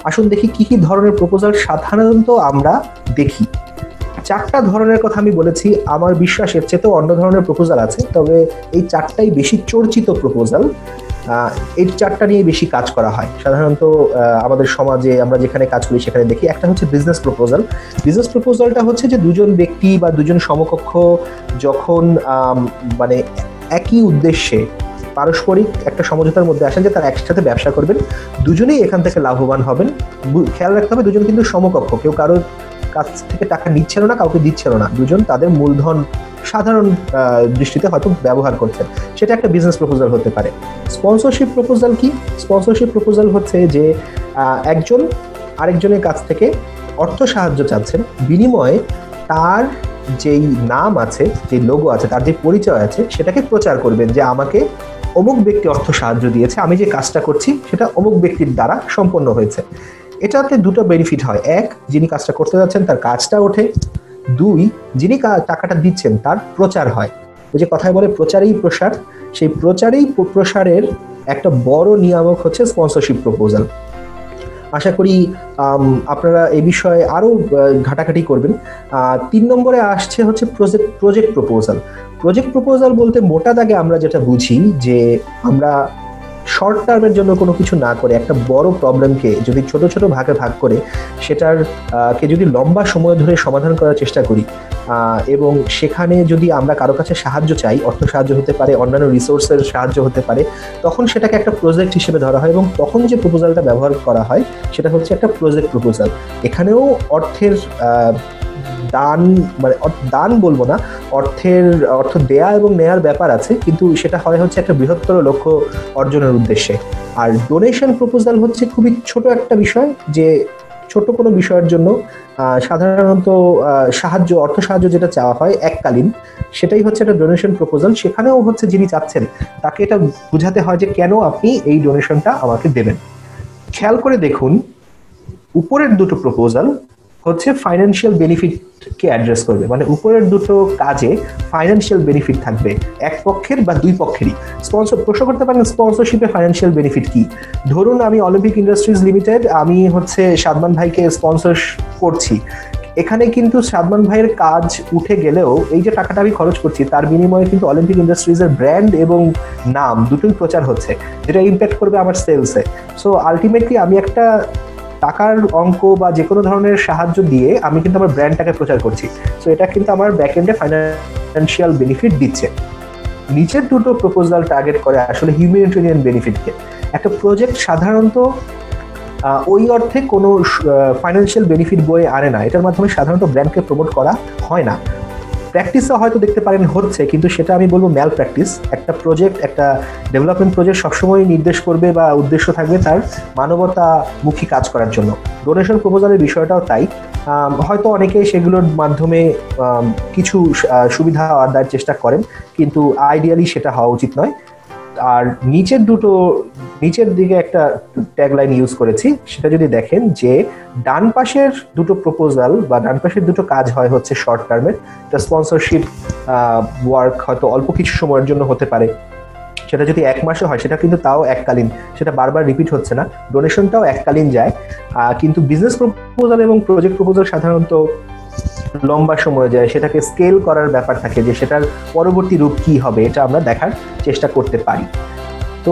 আসুন দেখি কি কি ধরনের প্রপোজাল সাধারণত আমরা দেখি। 4টা ধরনের কথা আমি বলেছি, আমার বিশ্বাস এর চেয়েও অন্য ধরনের প্রপোজাল আছে, তবে এই 4টাই বেশি চর্চিত প্রপোজাল। এই 4টা নিয়ে বেশি কাজ করা হয় সাধারণত আমাদের সমাজে। আমরা যেখানে কাজ করি সেখানে দেখি। একটা হচ্ছে বিজনেস প্রপোজাল। বিজনেস প্রপোজালটা হচ্ছে যে দুজন ব্যক্তি বা দুজন সমকক্ষ যখন মানে একই উদ্দেশ্যে পারস্পরিক একটা সমঝোতার মধ্যে আসেন যে তারা একসাথে ব্যবসা করবেন, দুজনেই এখান থেকে লাভবান হবেন। খেয়াল রাখতে হবে দুজন কিন্তু সমকক্ষ, কেউ কারোর কাছ থেকে টাকা নিচ্ছিল না, কাউকে দিচ্ছিল না, দুজন তাদের মূলধন সাধারণ দৃষ্টিতে হয়তো ব্যবহার করছেন। সেটা একটা বিজনেস প্রপোজাল হতে পারে। স্পন্সরশিপ প্রপোজাল কি? স্পন্সরশিপ প্রপোজাল হচ্ছে যে একজন আরেকজনের কাছ থেকে অর্থ সাহায্য চাচ্ছেন, বিনিময়ে তার যেই নাম আছে, যে লোগো আছে, তার যে পরিচয় আছে সেটাকে প্রচার করবেন যে আমাকে অমুক ব্যক্তি অর্থ সাহায্য দিয়েছে, আমি যে কাজটা করছি সেটা অমুক ব্যক্তির দ্বারা সম্পন্ন হয়েছে। এটাতে দুটো বেনিফিট হয়। এক, যিনি কাজটা করতে যাচ্ছেন তার কাজটা ওঠে। 2, যিনি টাকাটা দিচ্ছেন তার প্রচার হয়। ওই যে কথায় বলে প্রচারেই প্রসার, সেই প্রচারেই প্রসারের একটা বড় নিয়ামক হচ্ছে স্পন্সরশিপ প্রপোজাল। আশা করি আপনারা এই বিষয়ে আরও ঘাটাঘাটি করবেন। 3 নম্বরে আসছে হচ্ছে প্রজেক্ট প্রপোজাল। প্রজেক্ট প্রপোজাল বলতে মোটা দাগে আমরা যেটা বুঝি যে আমরা শর্ট টার্মের জন্য কোনো কিছু না করে একটা বড় প্রবলেমকে যদি ছোট ছোট ভাগে ভাগ করে সেটার কে যদি লম্বা সময় ধরে সমাধান করার চেষ্টা করি, এবং সেখানে যদি আমরা কারো কাছে সাহায্য চাই, অর্থ সাহায্য হতে পারে, অন্যান্য রিসোর্সের সাহায্য হতে পারে, তখন সেটাকে একটা প্রজেক্ট হিসেবে ধরা হয় এবং তখন যে প্রপোজালটা ব্যবহার করা হয় সেটা হচ্ছে একটা প্রজেক্ট প্রপোজাল। এখানেও অর্থের দান, মানে দান বলবো না, অর্থ দেয়া এবং নেয়ার ব্যাপার আছে, কিন্তু সেটা হয় হচ্ছে একটা বৃহত্তর লক্ষ্য অর্জনের উদ্দেশ্যে। আর ডোনেশন প্রপোজাল হচ্ছে খুবই ছোট একটা বিষয়, যে ছোট কোনো বিষয়ের জন্য সাধারণত অর্থ সাহায্য যেটা চাওয়া হয় এককালীন, সেটাই হচ্ছে একটা ডোনেশন প্রপোজাল। সেখানেও হচ্ছে যিনি চাচ্ছেন তাকে এটা বোঝাতে হয় যে কেন আপনি এই ডোনেশনটা আমাকে দেবেন। খেয়াল করে দেখুন, উপরের দুটো প্রপোজাল হচ্ছে ফাইন্যান্সিয়াল বেনিফিটকে অ্যাড্রেস করবে, মানে উপরের দুটো কাজে ফাইন্যান্সিয়াল বেনিফিট থাকবে এক পক্ষের বা দুই পক্ষেরই। প্রশ্ন করতে পারেন স্পন্সরশিপে ফাইন্যান্সিয়াল বেনিফিট কি? ধরুন আমি অলিম্পিক ইন্ডাস্ট্রিজ লিমিটেড, আমি হচ্ছে সাদমান ভাইকে স্পন্সর করছি। এখানে কিন্তু সাদমান ভাইয়ের কাজ উঠে গেলেও এই যে টাকাটা আমি খরচ করছি তার বিনিময়ে কিন্তু অলিম্পিক ইন্ডাস্ট্রিজের ব্র্যান্ড এবং নাম দুটোই প্রচার হচ্ছে, যেটা ইম্প্যাক্ট করবে আমার সেলসে। সো আলটিমেটলি আমি একটা টাকার অঙ্ক বা যে কোনো ধরনের সাহায্য দিয়ে আমি কিন্তু আমার ব্র্যান্ডটাকে প্রচার করছি। সো এটা কিন্তু আমার ব্যাকএন্ডে ফাইন্যান্সিয়াল বেনিফিট দিচ্ছে। নিচের দুটো প্রপোজাল টার্গেট করে আসলে হিউম্যানিটেরিয়ান বেনিফিটকে। একটা প্রজেক্ট সাধারণত ওই অর্থে কোনো ফাইন্যান্সিয়াল বেনিফিট বয়ে আনে না, এটার মাধ্যমে সাধারণত ব্র্যান্ডকে প্রমোট করা হয় না। প্র্যাকটিসও হয়তো দেখতে পারেন হচ্ছে, কিন্তু সেটা আমি বলবো ম্যাল প্র্যাকটিস। একটা প্রজেক্ট, একটা ডেভেলপমেন্ট প্রজেক্ট সবসময় নির্দেশ করবে বা উদ্দেশ্য থাকবে তার মানবতামুখী কাজ করার জন্য। ডোনেশন প্রপোজালের বিষয়টাও তাই। হয়তো অনেকে সেগুলোর মাধ্যমে কিছু সুবিধা আদায়ের চেষ্টা করেন, কিন্তু আইডিয়ালি সেটা হওয়া উচিত নয়। আর নিচের দিকে একটা ট্যাগলাইন ইউজ করেছি, সেটা যদি দেখেন যে ডান পাশের দুটো প্রপোজাল বা ডান পাশের দুটো কাজ হয় হচ্ছে শর্ট টার্মের। স্পন্সরশিপ ওয়ার্ক হয়তো অল্প কিছু সময়ের জন্য হতে পারে, সেটা যদি 1 মাসে হয় সেটা কিন্তু তাও এককালীন, সেটা বারবার রিপিট হচ্ছে না। ডোনেশনটাও এককালীন যায়, কিন্তু বিজনেস প্রপোজাল এবং প্রজেক্ট প্রপোজাল সাধারণত লম্বা সময় যায়, সেটাকে স্কেল করার ব্যাপার থাকে, যে সেটার পরবর্তী রূপ কি হবে এটা আমরা দেখার চেষ্টা করতে পারি। তো